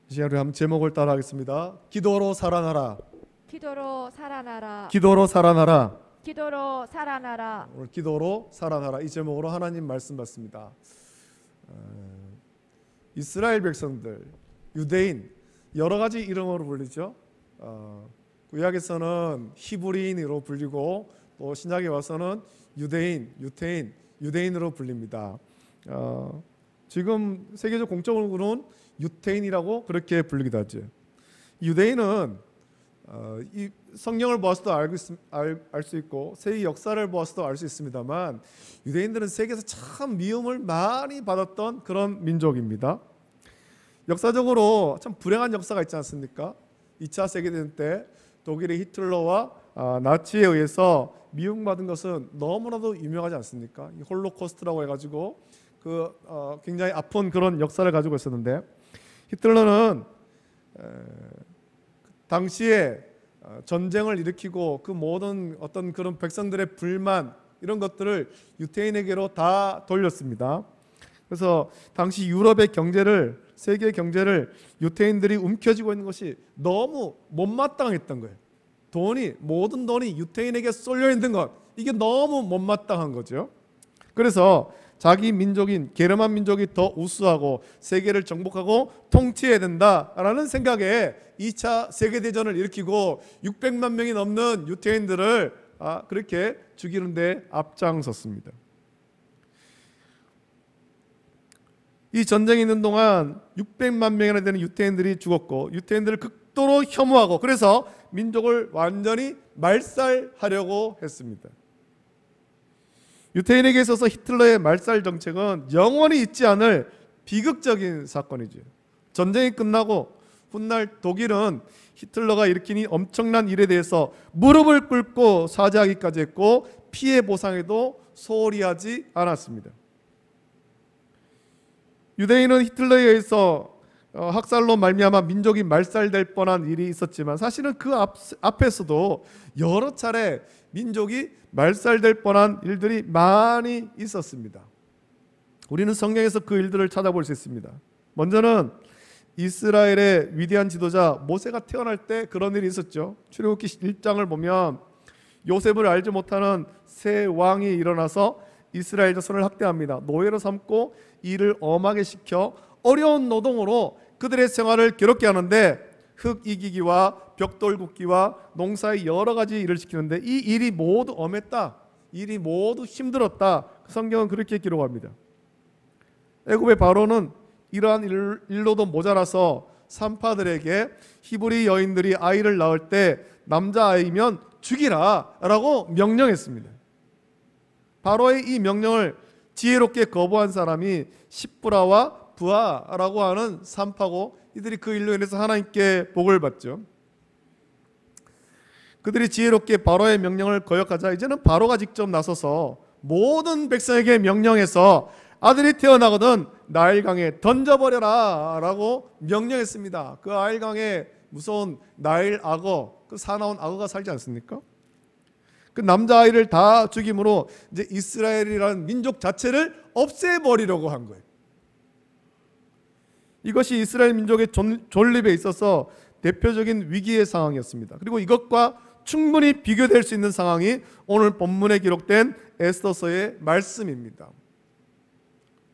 이 시간에 우리 한번 제목을 따라하겠습니다. 기도로 살아나라. 기도로 살아나라. 기도로 살아나라. 기도로 살아나라. 오늘 기도로 살아나라 이 제목으로 하나님 말씀 받습니다. 이스라엘 백성들, 유대인 여러 가지 이름으로 불리죠. 구약에서는 히브리인으로 불리고 또 신약에 와서는 유대인, 유태인, 유대인으로 불립니다. 지금 세계적 공적으로는 유태인이라고 그렇게 불리기도 하죠. 유대인은 이 성경을 보아서도 알 수 있고 세계 역사를 보아서도 알 수 있습니다만 유대인들은 세계에서 참 미움을 많이 받았던 그런 민족입니다. 역사적으로 참 불행한 역사가 있지 않습니까? 2차 세계대전 때 독일의 히틀러와 나치에 의해서 미움받은 것은 너무나도 유명하지 않습니까? 이 홀로코스트라고 해가지고 굉장히 아픈 그런 역사를 가지고 있었는데 히틀러는 당시에 전쟁을 일으키고 그 모든 어떤 그런 백성들의 불만 이런 것들을 유태인에게로 다 돌렸습니다. 그래서 당시 유럽의 경제를 세계 경제를 유태인들이 움켜쥐고 있는 것이 너무 못마땅했던 거예요. 모든 돈이 유태인에게 쏠려 있는 것 이게 너무 못마땅한 거죠. 그래서 자기 민족인 게르만 민족이 더 우수하고 세계를 정복하고 통치해야 된다라는 생각에 2차 세계대전을 일으키고 600만 명이 넘는 유태인들을 그렇게 죽이는 데 앞장섰습니다. 이 전쟁이 있는 동안 600만 명이나 되는 유태인들이 죽었고 유태인들을 극도로 혐오하고 그래서 민족을 완전히 말살하려고 했습니다. 유태인에게 있어서 히틀러의 말살 정책은 영원히 잊지 않을 비극적인 사건이죠. 전쟁이 끝나고 훗날 독일은 히틀러가 일으킨 이 엄청난 일에 대해서 무릎을 꿇고 사죄하기까지 했고 피해 보상에도 소홀히 하지 않았습니다. 유대인은 히틀러에 의해서 학살로 말미암아 민족이 말살될 뻔한 일이 있었지만 사실은 그 앞에서도 여러 차례 민족이 말살될 뻔한 일들이 많이 있었습니다. 우리는 성경에서 그 일들을 찾아볼 수 있습니다. 먼저는 이스라엘의 위대한 지도자 모세가 태어날 때 그런 일이 있었죠. 출애굽기 1장을 보면 요셉을 알지 못하는 새 왕이 일어나서 이스라엘 자손을 학대합니다. 노예로 삼고 일을 엄하게 시켜 어려운 노동으로 그들의 생활을 괴롭게 하는데 흙 이기기와 벽돌 굽기와 농사의 여러 가지 일을 시키는데 이 일이 모두 엄했다. 일이 모두 힘들었다. 성경은 그렇게 기록합니다. 애굽의 바로는 이러한 일로도 모자라서 산파들에게 히브리 여인들이 아이를 낳을 때 남자아이면 죽이라 라고 명령했습니다. 바로의 이 명령을 지혜롭게 거부한 사람이 십부라와 부하라고 하는 산파고 이들이 그 일로 인해서 하나님께 복을 받죠. 그들이 지혜롭게 바로의 명령을 거역하자 이제는 바로가 직접 나서서 모든 백성에게 명령해서 아들이 태어나거든 나일강에 던져버려라 라고 명령했습니다. 그 나일강에 무서운 나일 악어, 그 사나운 악어가 살지 않습니까? 그 남자아이를 다 죽임으로 이제 이스라엘이라는 민족 자체를 없애버리려고 한 거예요. 이것이 이스라엘 민족의 존립에 있어서 대표적인 위기의 상황이었습니다. 그리고 이것과 충분히 비교될 수 있는 상황이 오늘 본문에 기록된 에스더서의 말씀입니다.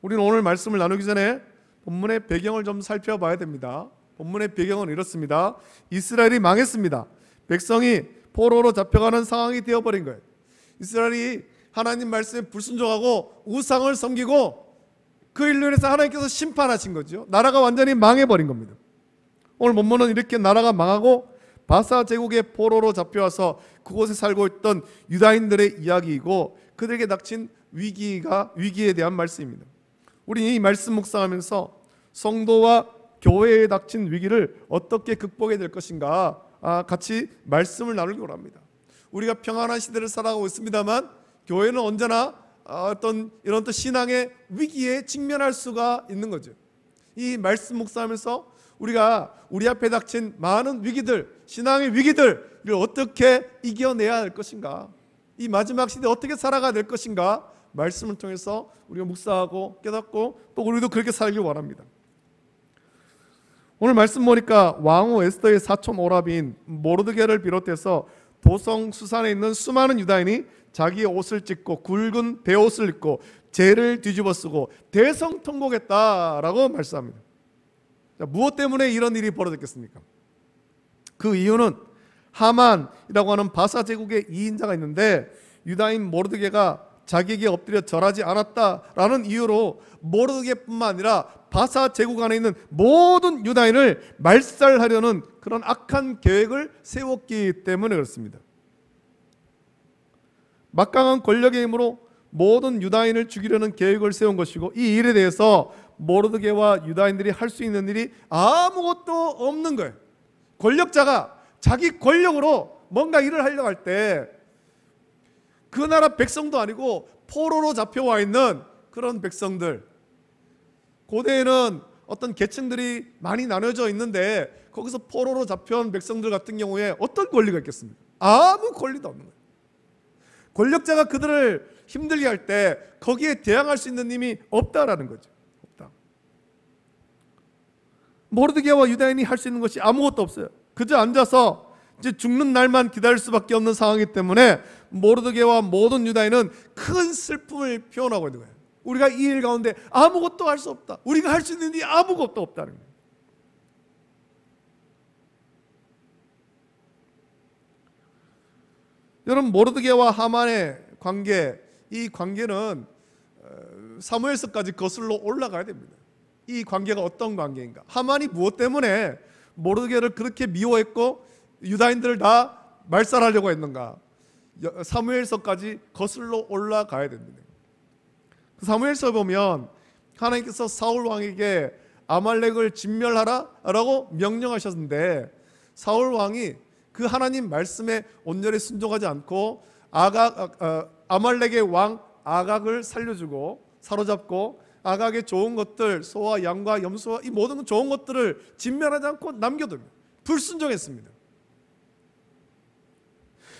우리는 오늘 말씀을 나누기 전에 본문의 배경을 좀 살펴봐야 됩니다. 본문의 배경은 이렇습니다. 이스라엘이 망했습니다. 백성이 포로로 잡혀가는 상황이 되어버린 거예요. 이스라엘이 하나님 말씀에 불순종하고 우상을 섬기고 그 일로 인해서 하나님께서 심판하신 거죠. 나라가 완전히 망해버린 겁니다. 오늘 본문은 이렇게 나라가 망하고 바사 제국의 포로로 잡혀와서 그곳에 살고 있던 유다인들의 이야기이고 그들에게 닥친 위기에 대한 말씀입니다. 우리는 이 말씀 묵상하면서 성도와 교회에 닥친 위기를 어떻게 극복해야 될 것인가 같이 말씀을 나누기 원합니다. 우리가 평안한 시대를 살아가고 있습니다만 교회는 언제나 이런 신앙의 위기에 직면할 수가 있는 거죠. 이 말씀 묵상하면서 우리가 우리 앞에 닥친 많은 위기들, 신앙의 위기들을 어떻게 이겨내야 할 것인가, 이 마지막 시대에 어떻게 살아가야 될 것인가 말씀을 통해서 우리가 묵상하고 깨닫고 또 우리도 그렇게 살길 원합니다. 오늘 말씀 보니까 왕후 에스더의 사촌 오라비인 모르드게를 비롯해서 도성 수산에 있는 수많은 유다인이 자기의 옷을 찢고 굵은 베옷을 입고 죄를 뒤집어 쓰고 대성통곡했다라고 말씀합니다. 자, 무엇 때문에 이런 일이 벌어졌겠습니까? 그 이유는 하만이라고 하는 바사 제국의 2인자가 있는데 유다인 모르드게가 자기에게 엎드려 절하지 않았다라는 이유로 모르드게뿐만 아니라 바사 제국 안에 있는 모든 유다인을 말살하려는 그런 악한 계획을 세웠기 때문에 그렇습니다. 막강한 권력의 힘으로 모든 유다인을 죽이려는 계획을 세운 것이고, 이 일에 대해서 모르드게와 유다인들이 할 수 있는 일이 아무것도 없는 거예요. 권력자가 자기 권력으로 뭔가 일을 하려고 할 때 그 나라 백성도 아니고 포로로 잡혀와 있는 그런 백성들, 고대에는 어떤 계층들이 많이 나눠져 있는데 거기서 포로로 잡혀온 백성들 같은 경우에 어떤 권리가 있겠습니까? 아무 권리도 없는 거예요. 권력자가 그들을 힘들게 할 때 거기에 대항할 수 있는 힘이 없다라는 거죠. 없다. 모르드게와 유다인이 할 수 있는 것이 아무것도 없어요. 그저 앉아서 이제 죽는 날만 기다릴 수밖에 없는 상황이기 때문에 모르드게와 모든 유다인은 큰 슬픔을 표현하고 있는 거예요. 우리가 이 일 가운데 아무것도 할 수 없다. 우리가 할 수 있는 일이 아무것도 없다는 거예요. 여러분, 모르드게와 하만의 관계, 이 관계는 사무엘서까지 거슬러 올라가야 됩니다. 이 관계가 어떤 관계인가? 하만이 무엇 때문에 모르드게를 그렇게 미워했고 유다인들을 다 말살하려고 했는가? 사무엘서까지 거슬러 올라가야 됩니다. 사무엘서 보면 하나님께서 사울 왕에게 아말렉을 진멸하라라고 명령하셨는데 사울 왕이 그 하나님 말씀에 온전히 순종하지 않고 아말렉의 왕 아각을 살려주고 사로잡고 아각의 좋은 것들, 소와 양과 염소와 이 모든 좋은 것들을 진멸하지 않고 남겨둡니다. 불순종했습니다.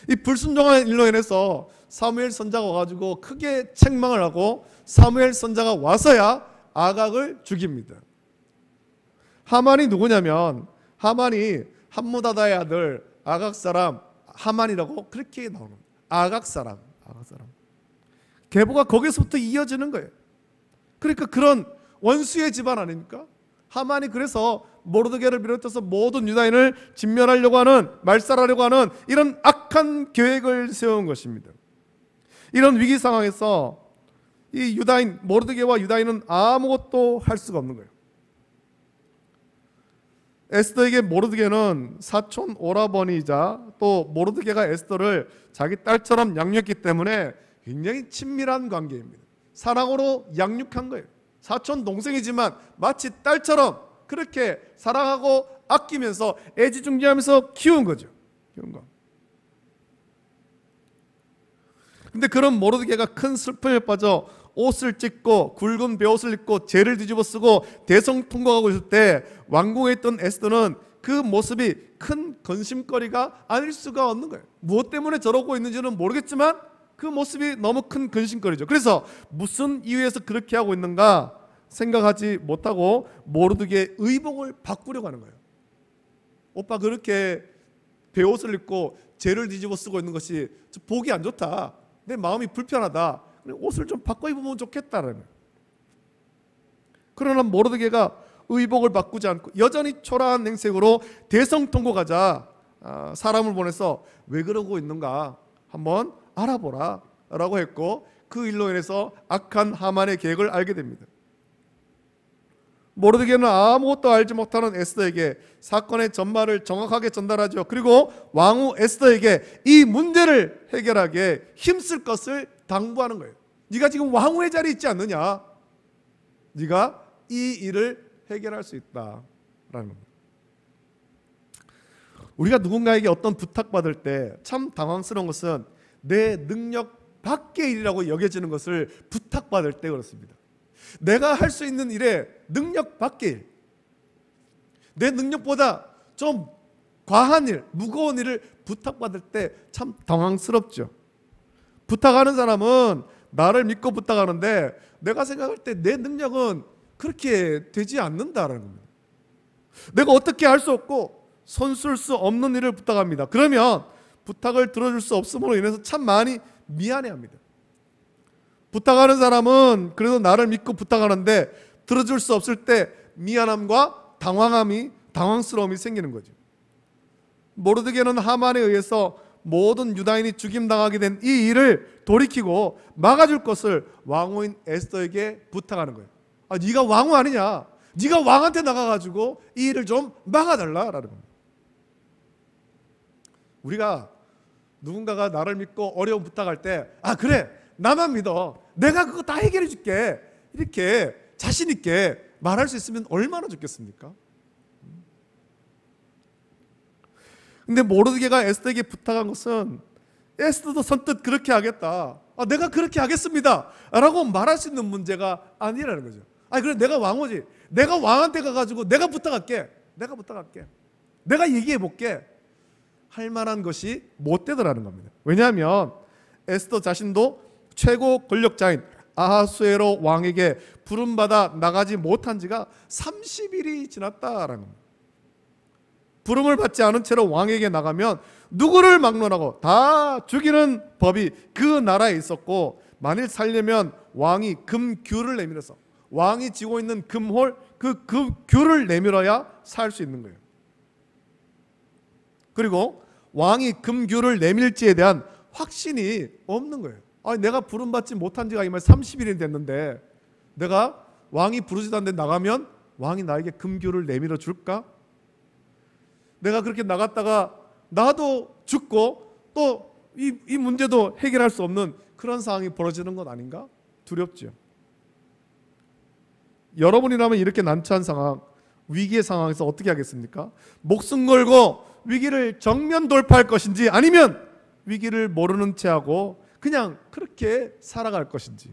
이 불순종한 일로 인해서 사무엘 선자가 와가지고 크게 책망을 하고 사무엘 선자가 와서야 아각을 죽입니다. 하만이 누구냐면 하만이 함무다다의 아들 아각 사람 하만이라고 그렇게 나오는 거예요. 아각 사람. 계보가 거기서부터 이어지는 거예요. 그러니까 그런 원수의 집안 아닙니까? 하만이 그래서 모르드게를 비롯해서 모든 유다인을 진멸하려고 하는, 말살하려고 하는 이런 악한 계획을 세운 것입니다. 이런 위기 상황에서 이 유다인, 모르드게와 유다인은 아무것도 할 수가 없는 거예요. 에스더에게 모르드게는 사촌 오라버니이자 또 모르드게가 에스더를 자기 딸처럼 양육했기 때문에 굉장히 친밀한 관계입니다. 사랑으로 양육한 거예요. 사촌 동생이지만 마치 딸처럼 그렇게 사랑하고 아끼면서 애지중지하면서 키운 거죠. 근데 그런 모르드게가 큰 슬픔에 빠져 옷을 찢고 굵은 베옷을 입고 죄를 뒤집어 쓰고 대성통곡하고 있을 때 왕궁에 있던 에스더는 그 모습이 큰 근심거리가 아닐 수가 없는 거예요. 무엇 때문에 저러고 있는지는 모르겠지만 그 모습이 너무 큰 근심거리죠. 그래서 무슨 이유에서 그렇게 하고 있는가 생각하지 못하고 모르드게의 의복을 바꾸려고 하는 거예요. 오빠 그렇게 베옷을 입고 죄를 뒤집어 쓰고 있는 것이 보기 안 좋다. 내 마음이 불편하다. 옷을 좀 바꿔 입으면 좋겠다라는 거예요. 그러나 모르드게가 의복을 바꾸지 않고 여전히 초라한 행색으로 대성통곡하자 사람을 보내서 왜 그러고 있는가 한번 알아보라 라고 했고 그 일로 인해서 악한 하만의 계획을 알게 됩니다. 모르드게는 아무것도 알지 못하는 에스더에게 사건의 전말을 정확하게 전달하죠. 그리고 왕후 에스더에게 이 문제를 해결하게 힘쓸 것을 당부하는 거예요. 네가 지금 왕후의 자리에 있지 않느냐? 네가 이 일을 해결할 수 있다라는 겁니다. 우리가 누군가에게 어떤 부탁받을 때 참 당황스러운 것은 내 능력 밖의 일이라고 여겨지는 것을 부탁받을 때 그렇습니다. 내가 할 수 있는 일에 능력 밖의 일, 내 능력보다 좀 과한 일, 무거운 일을 부탁받을 때 참 당황스럽죠. 부탁하는 사람은 나를 믿고 부탁하는데 내가 생각할 때 내 능력은 그렇게 되지 않는다라는 겁니다. 내가 어떻게 할 수 없고 손쓸 수 없는 일을 부탁합니다. 그러면 부탁을 들어줄 수 없음으로 인해서 참 많이 미안해합니다. 부탁하는 사람은 그래도 나를 믿고 부탁하는데 들어줄 수 없을 때 미안함과 당황스러움이 생기는 거죠. 모르드게는 하만에 의해서 모든 유다인이 죽임당하게 된 이 일을 돌이키고 막아줄 것을 왕후인 에스더에게 부탁하는 거예요. 네가 왕후 아니냐? 네가 왕한테 나가가지고 이 일을 좀 막아달라라는 겁니다. 우리가 누군가가 나를 믿고 어려운 부탁할 때 그래 나만 믿어 내가 그거 다 해결해 줄게 이렇게 자신 있게 말할 수 있으면 얼마나 좋겠습니까? 근데 모르드게가 에스더에게 부탁한 것은 에스더도 선뜻 그렇게 하겠다, 내가 그렇게 하겠습니다 라고 말할 수 있는 문제가 아니라는 거죠. 그래 내가 왕후지, 내가 왕한테 가가지고 내가 부탁할게, 내가 얘기해 볼게 할 만한 것이 못 되더라는 겁니다. 왜냐하면 에스더 자신도 최고 권력자인 아하수에로 왕에게 부름받아 나가지 못한 지가 30일이 지났다라는 겁니다. 부름을 받지 않은 채로 왕에게 나가면 누구를 막론하고 다 죽이는 법이 그 나라에 있었고, 만일 살려면 왕이 금규를 내밀어서 왕이 쥐고 있는 금홀 그 규를 내밀어야 살 수 있는 거예요. 그리고 왕이 금규를 내밀지에 대한 확신이 없는 거예요. 내가 부름받지 못한 지가 이만 30일이 됐는데 내가 왕이 부르지도 않는데 나가면 왕이 나에게 금규를 내밀어 줄까? 내가 그렇게 나갔다가 나도 죽고 또 이 문제도 해결할 수 없는 그런 상황이 벌어지는 것 아닌가? 두렵죠. 여러분이라면 이렇게 난처한 상황, 위기의 상황에서 어떻게 하겠습니까? 목숨 걸고 위기를 정면 돌파할 것인지 아니면 위기를 모르는 채 하고 그냥 그렇게 살아갈 것인지.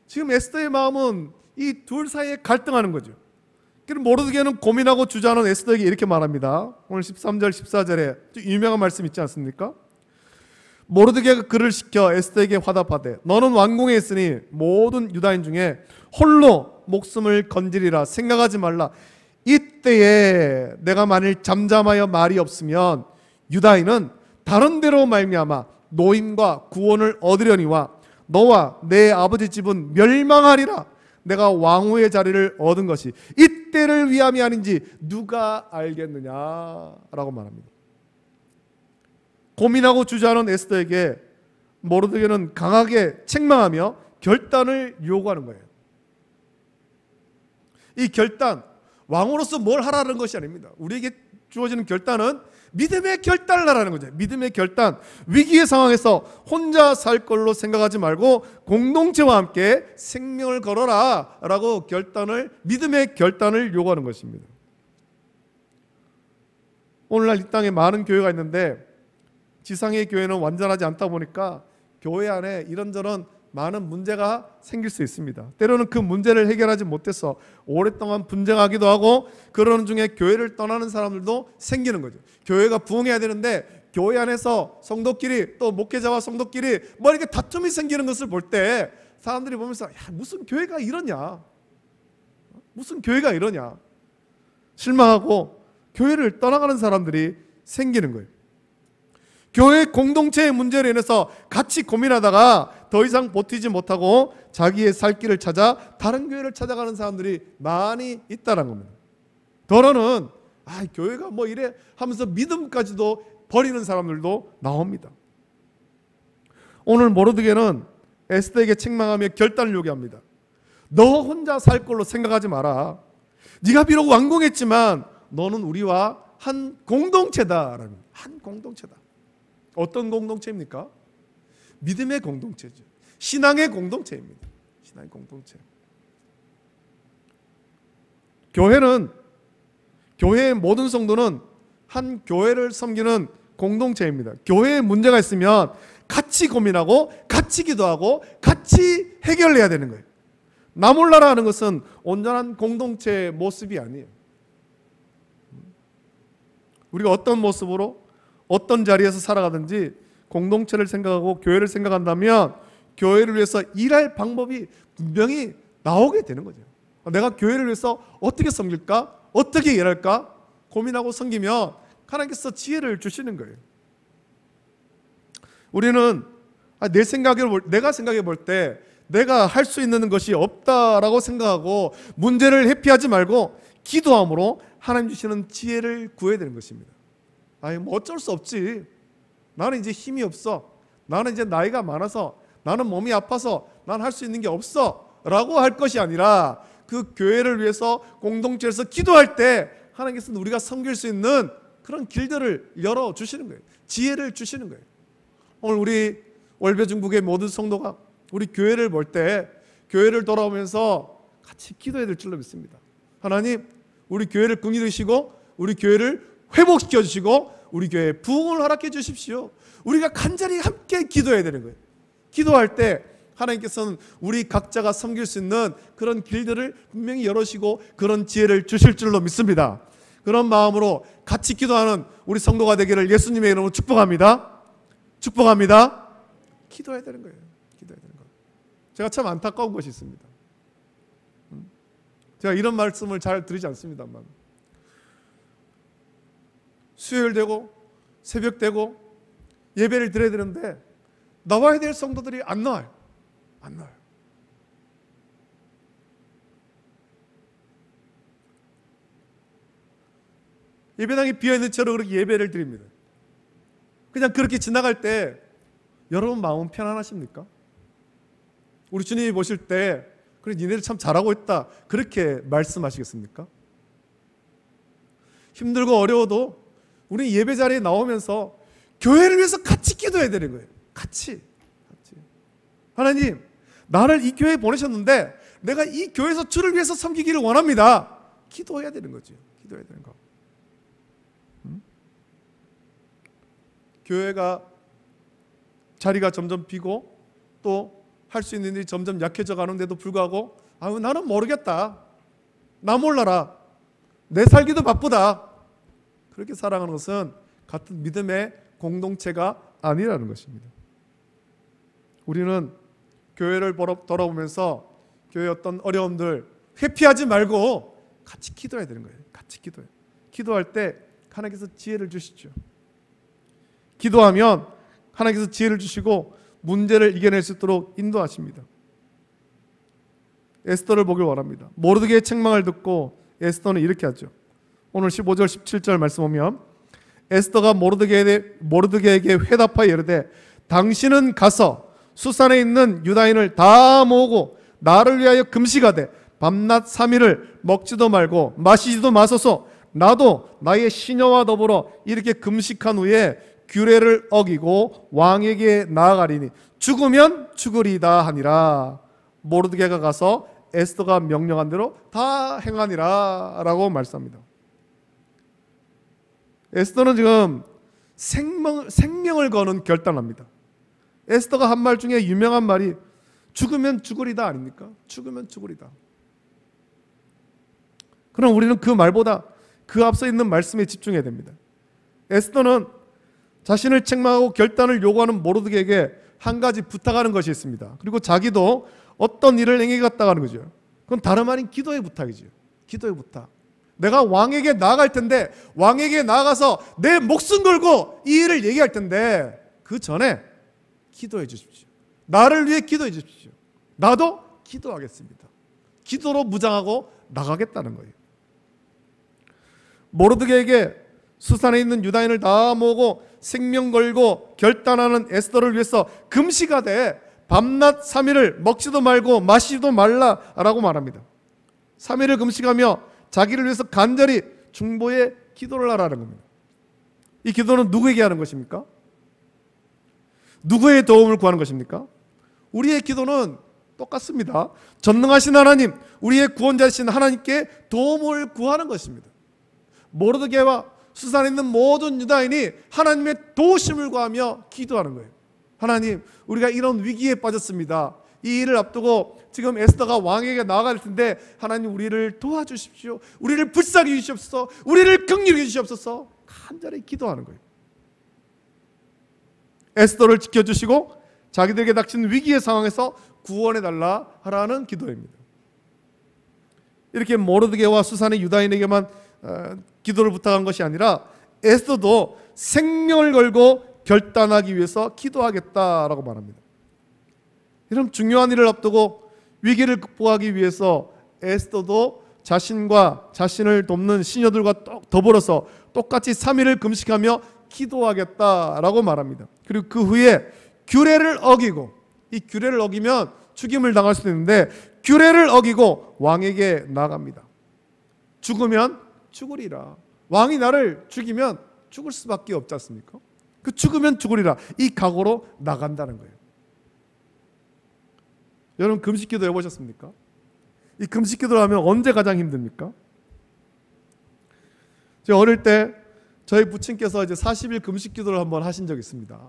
지금 에스더의 마음은 이 둘 사이에 갈등하는 거죠. 그럼 모르드게는 고민하고 주저하는 에스더에게 이렇게 말합니다. 오늘 13절 14절에 유명한 말씀 있지 않습니까? 모르드게가 그를 시켜 에스더에게 화답하되 너는 왕궁에 있으니 모든 유다인 중에 홀로 목숨을 건지리라 생각하지 말라. 이때에 내가 만일 잠잠하여 말이 없으면 유다인은 다른 데로 말미암아 노임과 구원을 얻으려니와 너와 내 아버지 집은 멸망하리라. 내가 왕후의 자리를 얻은 것이 이때를 위함이 아닌지 누가 알겠느냐라고 말합니다. 고민하고 주저하는 에스더에게 모르드게는 강하게 책망하며 결단을 요구하는 거예요. 이 결단, 왕으로서 뭘 하라는 것이 아닙니다. 우리에게 주어지는 결단은 믿음의 결단을 하라는 거죠. 믿음의 결단. 위기의 상황에서 혼자 살 걸로 생각하지 말고 공동체와 함께 생명을 걸어라 라고 믿음의 결단을 요구하는 것입니다. 오늘날 이 땅에 많은 교회가 있는데 지상의 교회는 완전하지 않다 보니까 교회 안에 이런저런 많은 문제가 생길 수 있습니다. 때로는 그 문제를 해결하지 못해서 오랫동안 분쟁하기도 하고 그러는 중에 교회를 떠나는 사람들도 생기는 거죠. 교회가 부흥해야 되는데 교회 안에서 성도끼리 또 목회자와 성도끼리 이렇게 다툼이 생기는 것을 볼 때 사람들이 보면서 무슨 교회가 이러냐, 실망하고 교회를 떠나가는 사람들이 생기는 거예요. 교회 공동체의 문제로 인해서 같이 고민하다가 더 이상 버티지 못하고 자기의 살 길을 찾아 다른 교회를 찾아가는 사람들이 많이 있다는 겁니다. 더러는 교회가 이래 하면서 믿음까지도 버리는 사람들도 나옵니다. 오늘 모르드게는 에스더에게 책망하며 결단을 요구합니다. 너 혼자 살 걸로 생각하지 마라. 네가 비록 완공했지만 너는 우리와 한 공동체다라는, 한 공동체다. 어떤 공동체입니까? 믿음의 공동체죠. 신앙의 공동체입니다. 신앙의 공동체. 교회의 모든 성도는 한 교회를 섬기는 공동체입니다. 교회에 문제가 있으면 같이 고민하고 같이 기도하고 같이 해결해야 되는 거예요. 나 몰라라 하는 것은 온전한 공동체의 모습이 아니에요. 우리가 어떤 모습으로 어떤 자리에서 살아가든지 공동체를 생각하고 교회를 생각한다면 교회를 위해서 일할 방법이 분명히 나오게 되는 거죠. 내가 교회를 위해서 어떻게 섬길까? 어떻게 일할까? 고민하고 섬기면 하나님께서 지혜를 주시는 거예요. 우리는 내가 생각해 볼 때 내가 할 수 있는 것이 없다라고 생각하고 문제를 회피하지 말고 기도함으로 하나님 주시는 지혜를 구해야 되는 것입니다. 뭐 어쩔 수 없지. 나는 이제 힘이 없어. 나는 이제 나이가 많아서, 나는 몸이 아파서 난 할 수 있는 게 없어 라고 할 것이 아니라 그 교회를 위해서 공동체에서 기도할 때 하나님께서는 우리가 섬길 수 있는 그런 길들을 열어주시는 거예요. 지혜를 주시는 거예요. 오늘 우리 월배 중국의 모든 성도가 우리 교회를 볼 때 교회를 돌아오면서 같이 기도해야 될 줄로 믿습니다. 하나님, 우리 교회를 긍휼히 여기시고 우리 교회를 회복시켜 주시고 우리 교회에 부흥을 허락해 주십시오. 우리가 간절히 함께 기도해야 되는 거예요. 기도할 때 하나님께서는 우리 각자가 섬길 수 있는 그런 길들을 분명히 열어주시고 그런 지혜를 주실 줄로 믿습니다. 그런 마음으로 같이 기도하는 우리 성도가 되기를 예수님의 이름으로 축복합니다. 축복합니다. 기도해야 되는 거예요. 기도해야 되는 거예요. 제가 참 안타까운 것이 있습니다. 제가 이런 말씀을 잘 드리지 않습니다만 수요일 되고 새벽 되고 예배를 드려야 되는데 나와야 될 성도들이 안 나와요. 안 나와요. 예배당이 비어있는 채로 그렇게 예배를 드립니다. 그냥 그렇게 지나갈 때 여러분 마음 편안하십니까? 우리 주님이 보실 때 그래 니네들 참 잘하고 있다 그렇게 말씀하시겠습니까? 힘들고 어려워도 우리 예배 자리에 나오면서 교회를 위해서 같이 기도해야 되는 거예요. 같이. 하나님, 나를 이 교회에 보내셨는데 내가 이 교회에서 주를 위해서 섬기기를 원합니다. 기도해야 되는 거죠. 기도해야 되는 거. 교회가 자리가 점점 비고 또 할 수 있는 일이 점점 약해져 가는데도 불구하고 나는 모르겠다. 나 몰라라. 내 살기도 바쁘다. 그렇게 살아가는 것은 같은 믿음의 공동체가 아니라는 것입니다. 우리는 교회를 돌아보면서 교회의 어떤 어려움들 회피하지 말고 같이 기도해야 되는 거예요. 같이 기도해. 기도할 때 하나님께서 지혜를 주시죠. 기도하면 하나님께서 지혜를 주시고 문제를 이겨낼 수 있도록 인도하십니다. 에스더를 보길 원합니다. 모르드게의 책망을 듣고 에스더는 이렇게 하죠. 오늘 15절 17절 말씀 보면 에스더가 모르드게에게 회답하여 이르되 당신은 가서 수산에 있는 유다인을 다 모으고 나를 위하여 금식하되 밤낮 3일을 먹지도 말고 마시지도 마소서. 나도 나의 시녀와 더불어 이렇게 금식한 후에 규례를 어기고 왕에게 나아가리니 죽으면 죽으리다 하니라. 모르드게가 가서 에스더가 명령한 대로 다 행하니라 라고 말씀합니다. 에스더는 지금 생명을 거는 결단합니다. 에스더가 한 말 중에 유명한 말이 죽으면 죽으리다 아닙니까? 죽으면 죽으리다. 그럼 우리는 그 말보다 그 앞서 있는 말씀에 집중해야 됩니다. 에스더는 자신을 책망하고 결단을 요구하는 모르드게에게 한 가지 부탁하는 것이 있습니다. 그리고 자기도 어떤 일을 행해갔다 하는 거죠. 그건 다름 아닌 기도의 부탁이죠. 기도의 부탁. 내가 왕에게 나아갈 텐데 왕에게 나아가서 내 목숨 걸고 이 일을 얘기할 텐데 그 전에 기도해 주십시오. 나를 위해 기도해 주십시오. 나도 기도하겠습니다. 기도로 무장하고 나가겠다는 거예요. 모르드게에게 수산에 있는 유다인을 다 모으고 생명 걸고 결단하는 에스더를 위해서 금식하되 밤낮 3일을 먹지도 말고 마시지도 말라라고 말합니다. 3일을 금식하며 자기를 위해서 간절히 중보의 기도를 하라는 겁니다. 이 기도는 누구에게 하는 것입니까? 누구의 도움을 구하는 것입니까? 우리의 기도는 똑같습니다. 전능하신 하나님, 우리의 구원자이신 하나님께 도움을 구하는 것입니다. 모르드게와 수산에 있는 모든 유다인이 하나님의 도우심을 구하며 기도하는 거예요. 하나님, 우리가 이런 위기에 빠졌습니다. 이 일을 앞두고 지금 에스더가 왕에게 나아갈 텐데 하나님 우리를 도와주십시오. 우리를 불쌍히 주시옵소서. 우리를 긍휼히 주시옵소서. 간절히 기도하는 거예요. 에스더를 지켜주시고 자기들에게 닥친 위기의 상황에서 구원해달라 하라는 기도입니다. 이렇게 모르드게와 수산의 유다인에게만 기도를 부탁한 것이 아니라 에스더도 생명을 걸고 결단하기 위해서 기도하겠다라고 말합니다. 이런 중요한 일을 앞두고 위기를 극복하기 위해서 에스더도 자신과 자신을 돕는 시녀들과 더불어서 똑같이 3일을 금식하며 기도하겠다라고 말합니다. 그리고 그 후에 규례를 어기고, 이 규례를 어기면 죽임을 당할 수도 있는데 규례를 어기고 왕에게 나갑니다. 죽으면 죽으리라. 왕이 나를 죽이면 죽을 수밖에 없지 않습니까? 그 죽으면 죽으리라, 이 각오로 나간다는 거예요. 여러분, 금식기도 해보셨습니까? 이 금식기도를 하면 언제 가장 힘듭니까? 제가 어릴 때 저희 부친께서 이제 40일 금식기도를 한번 하신 적이 있습니다.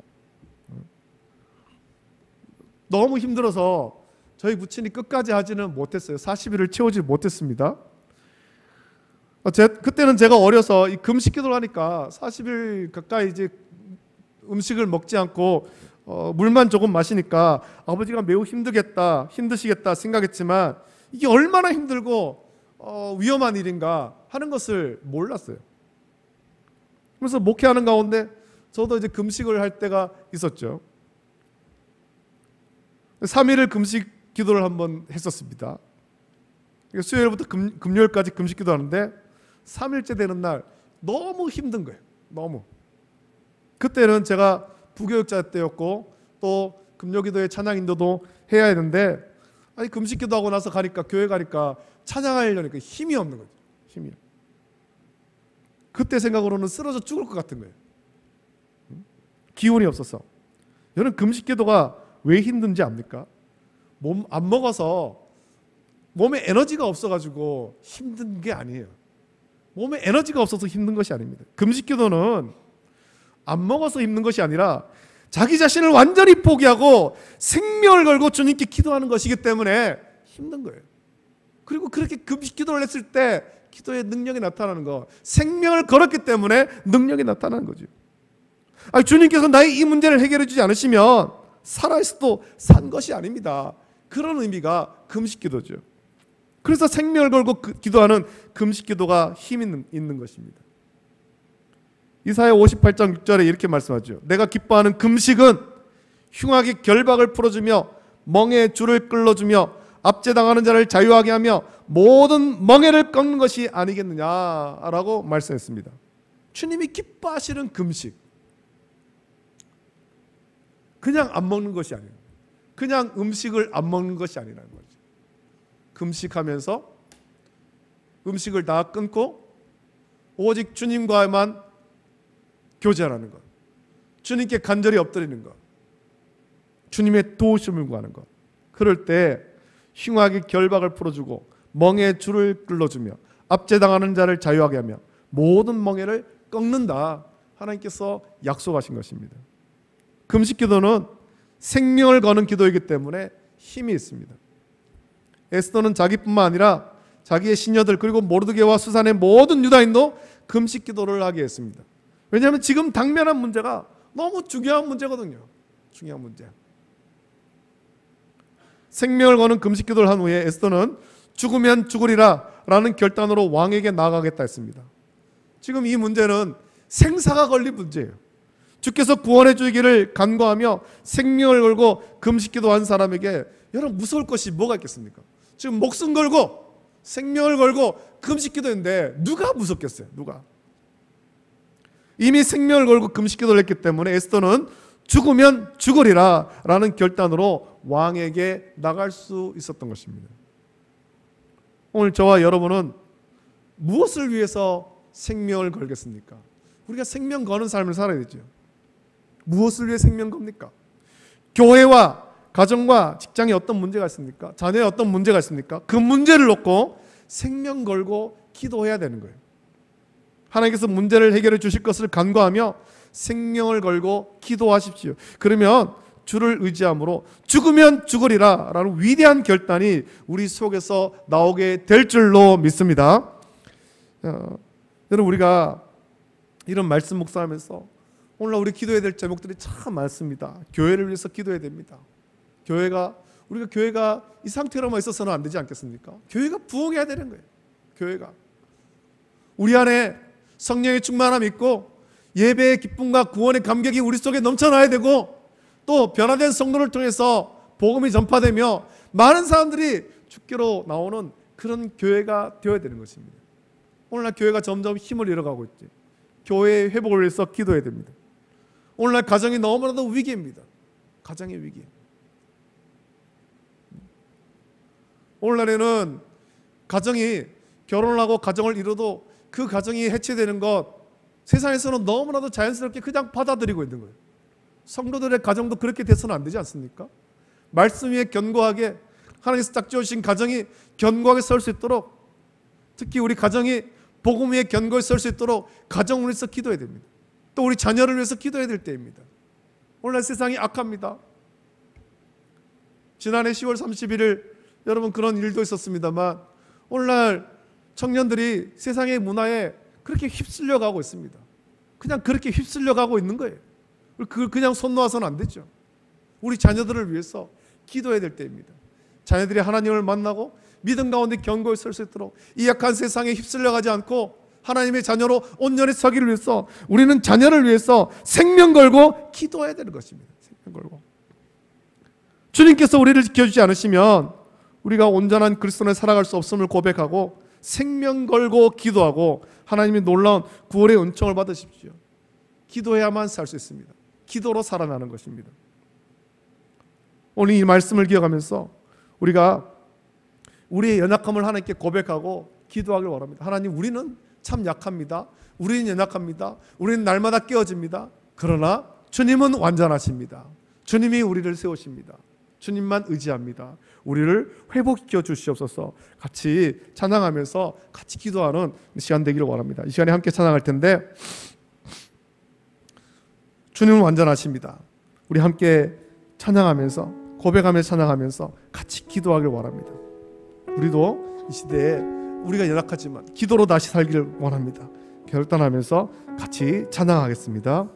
너무 힘들어서 저희 부친이 끝까지 하지는 못했어요. 40일을 채우지 못했습니다. 그때는 제가 어려서 이 금식기도를 하니까 40일 가까이 이제 음식을 먹지 않고 물만 조금 마시니까 아버지가 매우 힘드시겠다 생각했지만 이게 얼마나 힘들고 위험한 일인가 하는 것을 몰랐어요. 그래서 목회하는 가운데 저도 이제 금식을 할 때가 있었죠. 3일을 금식 기도를 한번 했었습니다. 수요일부터 금요일까지 금식 기도하는데 3일째 되는 날 너무 힘든 거예요. 너무. 그때는 제가 부교육자 때였고 또 금요기도에 찬양 인도도 해야 했는데, 아니 금식 기도하고 나서 교회 가니까 찬양하려니까 힘이 없는 거죠. 힘이. 그때 생각으로는 쓰러져 죽을 것 같은 거예요. 기운이 없어서. 여러분, 금식 기도가 왜 힘든지 압니까? 몸 안 먹어서 몸에 에너지가 없어가지고 힘든 게 아니에요. 몸에 에너지가 없어서 힘든 것이 아닙니다. 금식 기도는 안 먹어서 힘든 것이 아니라 자기 자신을 완전히 포기하고 생명을 걸고 주님께 기도하는 것이기 때문에 힘든 거예요. 그리고 그렇게 금식 기도를 했을 때 기도의 능력이 나타나는 거, 생명을 걸었기 때문에 능력이 나타나는 거죠. 아니, 주님께서 나의 이 문제를 해결해 주지 않으시면 살아있어도 산 것이 아닙니다. 그런 의미가 금식 기도죠. 그래서 생명을 걸고 기도하는 금식 기도가 힘 있는 것입니다. 이사야 58장 6절에 이렇게 말씀하죠. 내가 기뻐하는 금식은 흉악의 결박을 풀어주며 멍에의 줄을 끌어주며 압제당하는 자를 자유하게 하며 모든 멍에를 꺾는 것이 아니겠느냐라고 말씀했습니다. 주님이 기뻐하시는 금식, 그냥 안 먹는 것이 아니에요. 그냥 음식을 안 먹는 것이 아니라는 거죠. 금식하면서 음식을 다 끊고 오직 주님과만 교제하는 것, 주님께 간절히 엎드리는 것, 주님의 도우심을 구하는 것. 그럴 때 흉악의 결박을 풀어주고 멍에의 줄을 끌어주며 압제당하는 자를 자유하게 하며 모든 멍에를 꺾는다, 하나님께서 약속하신 것입니다. 금식 기도는 생명을 거는 기도이기 때문에 힘이 있습니다. 에스더는 자기뿐만 아니라 자기의 시녀들 그리고 모르드게와 수산의 모든 유다인도 금식 기도를 하게 했습니다. 왜냐하면 지금 당면한 문제가 너무 중요한 문제거든요. 중요한 문제. 생명을 거는 금식 기도를 한 후에 에스더는 죽으면 죽으리라 라는 결단으로 왕에게 나아가겠다 했습니다. 지금 이 문제는 생사가 걸린 문제예요. 주께서 구원해 주기를 간구하며 생명을 걸고 금식 기도한 사람에게 여러분 무서울 것이 뭐가 있겠습니까? 지금 목숨 걸고 생명을 걸고 금식 기도했는데 누가 무섭겠어요? 누가? 이미 생명을 걸고 금식 기도를 했기 때문에 에스더는 죽으면 죽으리라 라는 결단으로 왕에게 나갈 수 있었던 것입니다. 오늘 저와 여러분은 무엇을 위해서 생명을 걸겠습니까? 우리가 생명 거는 삶을 살아야 되죠. 무엇을 위해 생명 겁니까? 교회와 가정과 직장에 어떤 문제가 있습니까? 자녀에 어떤 문제가 있습니까? 그 문제를 놓고 생명 걸고 기도해야 되는 거예요. 하나님께서 문제를 해결해 주실 것을 간구하며 생명을 걸고 기도하십시오. 그러면 주를 의지함으로 죽으면 죽으리라 라는 위대한 결단이 우리 속에서 나오게 될 줄로 믿습니다. 여러분, 우리가 이런 말씀 묵상하면서 오늘 우리 기도해야 될 제목들이 참 많습니다. 교회를 위해서 기도해야 됩니다. 우리가 교회가 이 상태로만 있어서는 안 되지 않겠습니까? 교회가 부흥해야 되는 거예요. 교회가. 우리 안에 성령의 충만함이 있고 예배의 기쁨과 구원의 감격이 우리 속에 넘쳐나야 되고, 또 변화된 성도를 통해서 복음이 전파되며 많은 사람들이 주께로 나오는 그런 교회가 되어야 되는 것입니다. 오늘날 교회가 점점 힘을 잃어가고 있지. 교회의 회복을 위해서 기도해야 됩니다. 오늘날 가정이 너무나도 위기입니다. 가정의 위기. 오늘날에는 가정이 결혼을 하고 가정을 이뤄도 그 가정이 해체되는 것, 세상에서는 너무나도 자연스럽게 그냥 받아들이고 있는 거예요. 성도들의 가정도 그렇게 돼서는 안 되지 않습니까? 말씀 위에 견고하게 하나님께서 딱 지어주신 가정이 견고하게 설 수 있도록, 특히 우리 가정이 복음 위에 견고히 설 수 있도록 가정을 위해서 기도해야 됩니다. 또 우리 자녀를 위해서 기도해야 될 때입니다. 오늘날 세상이 악합니다. 지난해 10월 31일 여러분 그런 일도 있었습니다만, 오늘날 청년들이 세상의 문화에 그렇게 휩쓸려 가고 있습니다. 그냥 그렇게 휩쓸려 가고 있는 거예요. 그걸 그냥 손 놓아서는 안 되죠. 우리 자녀들을 위해서 기도해야 될 때입니다. 자녀들이 하나님을 만나고 믿음 가운데 견고히 설 수 있도록, 이 약한 세상에 휩쓸려 가지 않고 하나님의 자녀로 온전히 서기를 위해서 우리는 자녀를 위해서 생명 걸고 기도해야 되는 것입니다. 생명 걸고. 주님께서 우리를 지켜주지 않으시면 우리가 온전한 그리스도인을 살아갈 수 없음을 고백하고 생명 걸고 기도하고 하나님의 놀라운 구원의 은총을 받으십시오. 기도해야만 살 수 있습니다. 기도로 살아나는 것입니다. 오늘 이 말씀을 기억하면서 우리가 우리의 연약함을 하나님께 고백하고 기도하길 원합니다. 하나님, 우리는 참 약합니다. 우리는 연약합니다. 우리는 날마다 깨어집니다. 그러나 주님은 완전하십니다. 주님이 우리를 세우십니다. 주님만 의지합니다. 우리를 회복시켜 주시옵소서. 같이 찬양하면서 같이 기도하는 시간 되기를 원합니다. 이 시간에 함께 찬양할 텐데, 주님은 완전하십니다. 우리 함께 찬양하면서, 고백하면서 찬양하면서 같이 기도하길 원합니다. 우리도 이 시대에 우리가 연약하지만 기도로 다시 살기를 원합니다. 결단하면서 같이 찬양하겠습니다.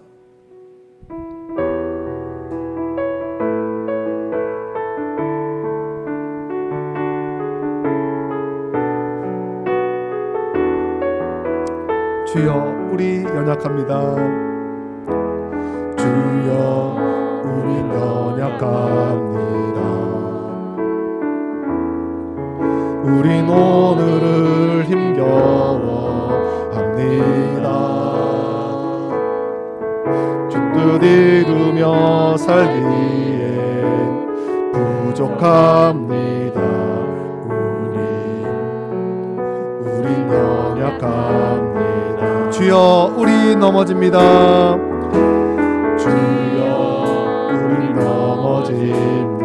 주여, 우리 연약합니다. 주여, 우리 연약합니다. 우린 오늘을 힘겨워합니다. 주 뜻 이루며 살기엔 부족합니다. 우린 연약합니다. 주여, 우리 넘어집니다. 주여, 우리 넘어집니다.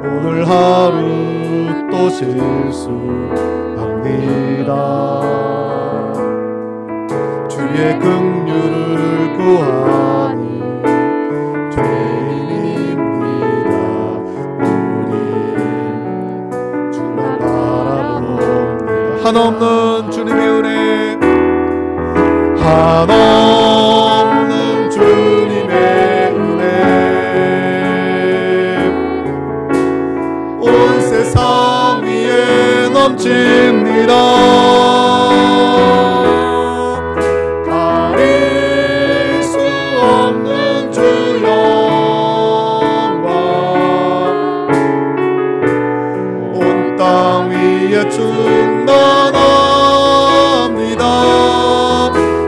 오늘 하루 또 실수합니다. 주의 긍휼을 구하는 죄인입니다. 우리 주만 바라봅니다. 한없는 주님의 은혜, 한없는 주님의 은혜, 온 세상 위에 넘칩니다. 가릴 수 없는 주 영광, 온 땅 위에 충만합니다.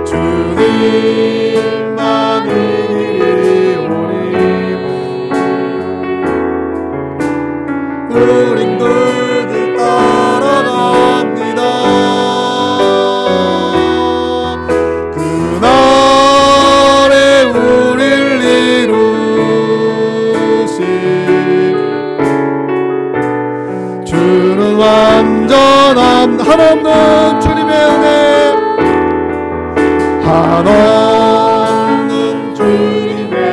주님만 우린 그들 따라갑니다. 그날에 우릴 이루신 주는 완전한 한없는 주님의 은혜, 한없는 주님의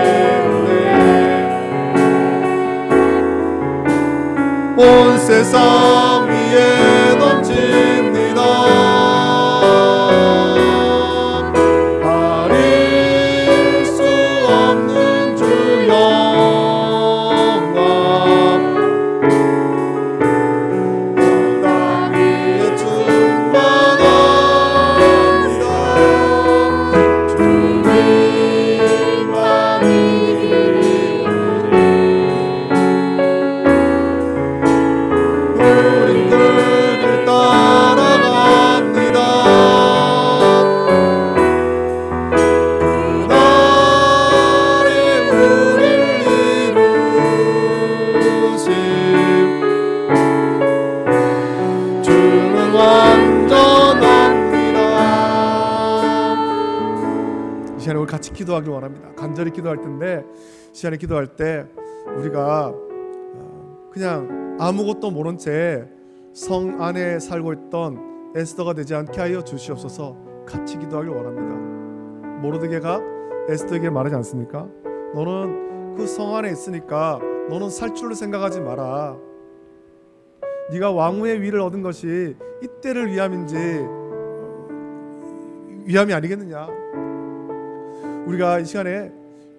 온 세상 위에 넘칩니다. 가릴 수 없는 주 영광, 시간에 우리 같이 기도하길 원합니다. 간절히 기도할 텐데 이 시간에 기도할 때 우리가 그냥 아무것도 모른 채 성 안에 살고 있던 에스더가 되지 않게 하여 주시옵소서. 같이 기도하길 원합니다. 모르드게가 에스더에게 말하지 않습니까? 너는 그 성 안에 있으니까 너는 살 줄로 생각하지 마라. 네가 왕후의 위를 얻은 것이 이때를 위함인지 위함이 아니겠느냐. 우리가 이 시간에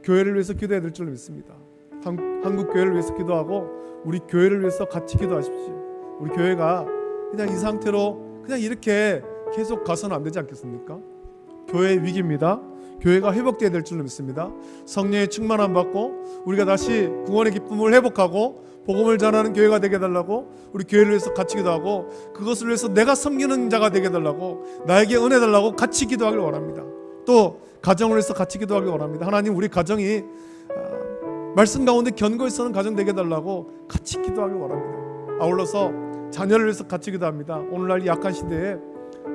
교회를 위해서 기도해야 될 줄 믿습니다. 한국 교회를 위해서 기도하고 우리 교회를 위해서 같이 기도하십시오. 우리 교회가 그냥 이 상태로 그냥 이렇게 계속 가서는 안 되지 않겠습니까? 교회 위기입니다. 교회가 회복되어야 될 줄 믿습니다. 성령의 충만함 받고 우리가 다시 구원의 기쁨을 회복하고 복음을 전하는 교회가 되게 해달라고, 우리 교회를 위해서 같이 기도하고 그것을 위해서 내가 섬기는 자가 되게 해달라고, 나에게 은혜 달라고 같이 기도하길 원합니다. 또 가정을 위해서 같이 기도하길 원합니다. 하나님, 우리 가정이 말씀 가운데 견고히 서는 가정 되게 해달라고 같이 기도하길 원합니다. 아울러서 자녀를 위해서 같이 기도합니다. 오늘날 이 약한 시대에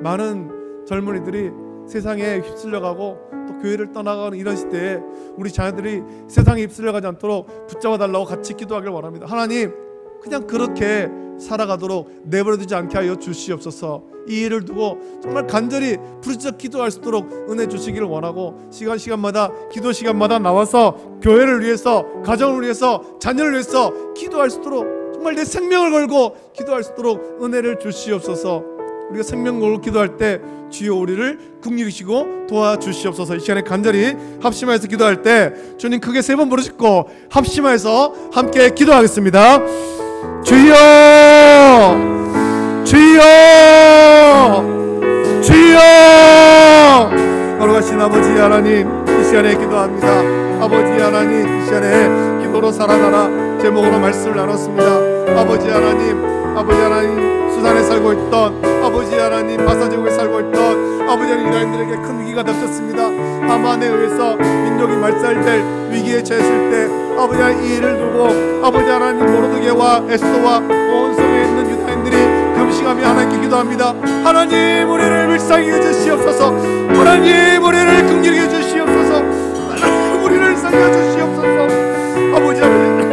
많은 젊은이들이 세상에 휩쓸려가고 또 교회를 떠나가는 이런 시대에 우리 자녀들이 세상에 휩쓸려가지 않도록 붙잡아달라고 같이 기도하길 원합니다. 하나님, 그냥 그렇게 살아가도록 내버려두지 않게 하여 주시옵소서. 이 일을 두고 정말 간절히 부르짖어 기도할 수 있도록 은혜 주시기를 원하고, 시간마다 기도 시간마다 나와서 교회를 위해서, 가정을 위해서, 자녀를 위해서 기도할 수 있도록, 정말 내 생명을 걸고 기도할 수 있도록 은혜를 주시옵소서. 우리가 생명 걸고 기도할 때 주여 우리를 긍휼히 여기시고 도와주시옵소서. 이 시간에 간절히 합심하여서 기도할 때 주님 크게 3번 부르짖고 합심하여서 함께 기도하겠습니다. 주여, 주여, 주여. 걸어가신 아버지 하나님, 이 시간에 기도합니다. 아버지 하나님, 이 시간에 기도로 살아나라 제목으로 말씀을 나눴습니다. 아버지 하나님, 수산에 살고 있던 아버지 하나님, 바사제국에 살고 있던 아버지 하나님, 유다인들에게 큰 위기가 닥쳤습니다. 하만에 의해서 민족이 말살될 위기에 처했을 때 아버지 하나님, 이 일을 두고 아버지 하나님, 모르드게와 에스더와 온 성에 있는 유다인들이 금식하며 하나님께 기도합니다. 하나님, 우리를 불쌍히 여주시옵소서. 하나님, 우리를 긍휼히 여주시옵소서. 하나님, 우리를 살려주시옵소서. 아버지 하나님,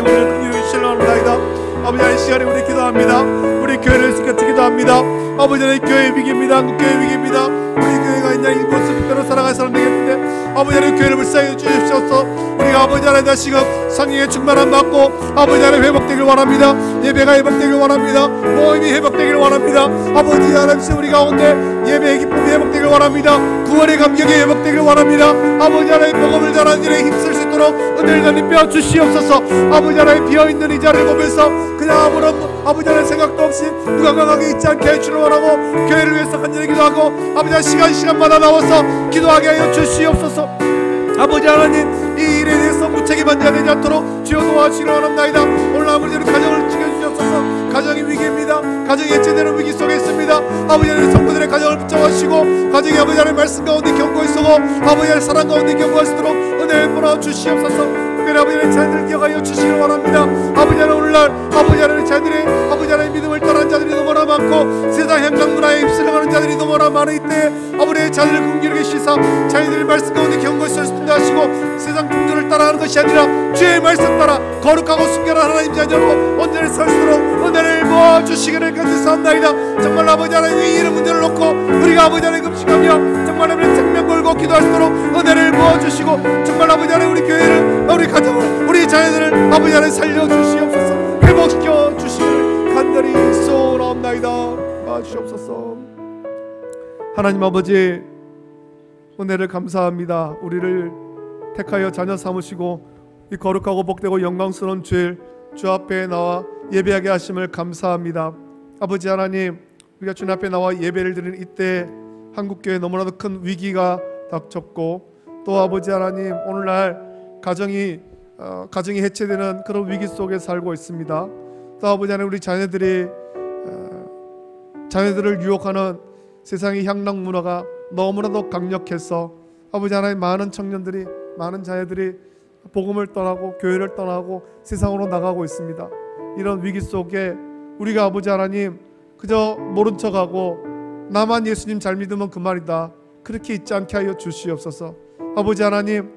우리를 긍휼히 신뢰합니다. 아버지 하나님, 시간에 우리 기도합니다. 우리 교회를 같이 기도합니다. 아버지 하나님, 교회 위기입니다. 한국 교회 위기입니다. 우리 교회가 있냐 이 모습대로 살아갈 사람 되겠는데 아버지 하나님, 교회를 불쌍히 주시옵소서. 우리가 아버지 하나님 다시금 성령의 충만함 받고 아버지 하나님 회복되길 원합니다. 예배가 회복되길 원합니다. 모임이 회복되길 원합니다. 아버지 하나님, 우리 가운데 예배의 기쁨이 회복되길 원합니다. 구원의 감격이 회복되길 원합니다. 아버지 하나님, 복음을 전하는 일에 힘쓸 수 있도록 은혜를 전입해 주시옵소서. 아버지 하나님, 비어있는 이 자리를 보면서 그냥 아무런 아버지 하나님 생각도 없이 무감각하게 있지 않게 해주를 원하고 교회를 위해서 간절히 기도하고 아버지 하나님, 시간마다 나와서 기도하게 하여 주시옵소서. 아버지 하나님, 이 일에 대해서 무책임한 자 되지 않도록 주여 도와주시기를 원합니다. 오늘 아버지 하나님, 가정을 지켜주시옵소서. 가정이 위기입니다. 가정이 해체되는 위기 속에 있습니다. 아버지 하나님, 성도들의 가정을 붙잡아주시고 가정이 아버지 하나님 말씀 가운데 견고히 서고 아버지 하나님 사랑 가운데 견고할 수 있도록 은혜를 보라 주시옵소서. 특별히 아버지 하나님, 자녀들을 기억하여 주시기를 원합니다. 아버지 하나님, 오늘날 아버지 하나님, 자녀들이 아버지 하나님 믿음을 떠난 자들이 너무나 많고 세상 행정 문화에 휩쓸려가는 자들이 너무나 많은 이때 아버지 하나님, 자녀를 긍휼히 여기시사 자녀들이 말씀 가운데 견고히 설 수 있게 하시고 세상 풍조를 따라가는 것이 아니라 주의 말씀 따라 거룩하고 순결한 하나님 자녀로 온전히 설 수 있도록 은혜를 모아주시기를 간절히사옵나이다. 정말 아버지 하나님, 이 이런 문제를 놓고 우리가 아버지 하나님 금식하며 정말 아버지 생명 걸고 기도할 수 있도록 은혜를 모아주시고 정말 아버지 하나님, 우리 교회를, 우리 가정을, 우리 자녀들을 아버지 하나님 살려주시옵소서. 회복시켜 주시기를 간절히 소원하옵나이다. 도와주시옵소서. 하나님 아버지, 은혜를 감사합니다. 우리를 택하여 자녀 삼으시고 이 거룩하고 복되고 영광스러운 주일 주 앞에 나와 예배하게 하심을 감사합니다. 아버지 하나님, 우리가 주님 앞에 나와 예배를 드리는 이때 한국교회에 너무나도 큰 위기가 닥쳤고 또 아버지 하나님, 오늘날 가정이 해체되는 그런 위기 속에 살고 있습니다. 또 아버지 하나님, 우리 자녀들을 유혹하는 세상의 향락 문화가 너무나도 강력해서 아버지 하나님, 많은 청년들이, 많은 자녀들이 복음을 떠나고 교회를 떠나고 세상으로 나가고 있습니다. 이런 위기 속에 우리가 아버지 하나님, 그저 모른 척하고 나만 예수님 잘 믿으면 그만이다. 그렇게 있지 않게 하여 주시옵소서. 아버지 하나님,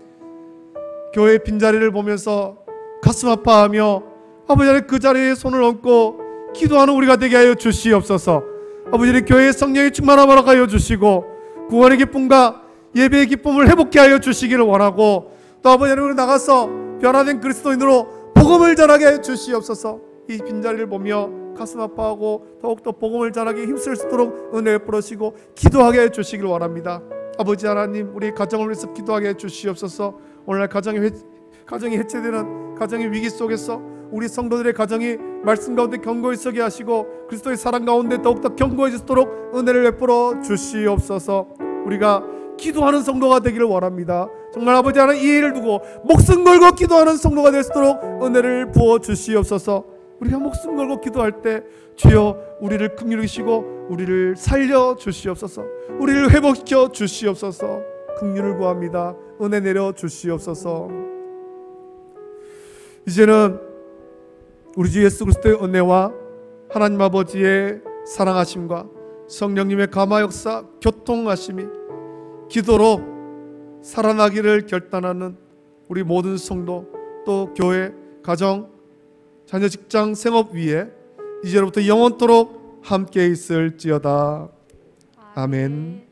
교회의 빈자리를 보면서 가슴 아파하며 아버지 하나님 그 자리에 손을 얹고 기도하는 우리가 되게 하여 주시옵소서. 아버지 하나님 교회의 성령이 충만하게 하여 주시고 구원의 기쁨과 예배의 기쁨을 회복케 하여 주시기를 원하고, 또 아버지 하나님 우리 나가서 변화된 그리스도인으로 복음을 전하게 하여 주시옵소서. 이 빈자리를 보며 가슴 아파하고 더욱더 복음을 전하기 힘쓸 수 있도록 은혜를 베푸시고 기도하게 해 주시길 원합니다. 아버지 하나님, 우리 가정을 위해서 기도하게 해 주시옵소서. 오늘날 가정이 해체되는 가정의 위기 속에서 우리 성도들의 가정이 말씀 가운데 견고히 서게 하시고 그리스도의 사랑 가운데 더욱더 견고해지도록 은혜를 베풀어 주시옵소서. 우리가 기도하는 성도가 되기를 원합니다. 정말 아버지 하나님, 이 일을 두고 목숨 걸고 기도하는 성도가 될 수 있도록 은혜를 부어 주시옵소서. 우리가 목숨 걸고 기도할 때 주여 우리를 긍휼히 여기시고 우리를 살려 주시옵소서. 우리를 회복시켜 주시옵소서. 긍휼을 구합니다. 은혜 내려 주시옵소서. 이제는 우리 주 예수 그리스도의 은혜와 하나님 아버지의 사랑하심과 성령님의 감화 역사 교통하심이 기도로 살아나기를 결단하는 우리 모든 성도, 또 교회, 가정, 자녀, 직장, 생업 위에 이제로부터 영원토록 함께 있을지어다. 아멘.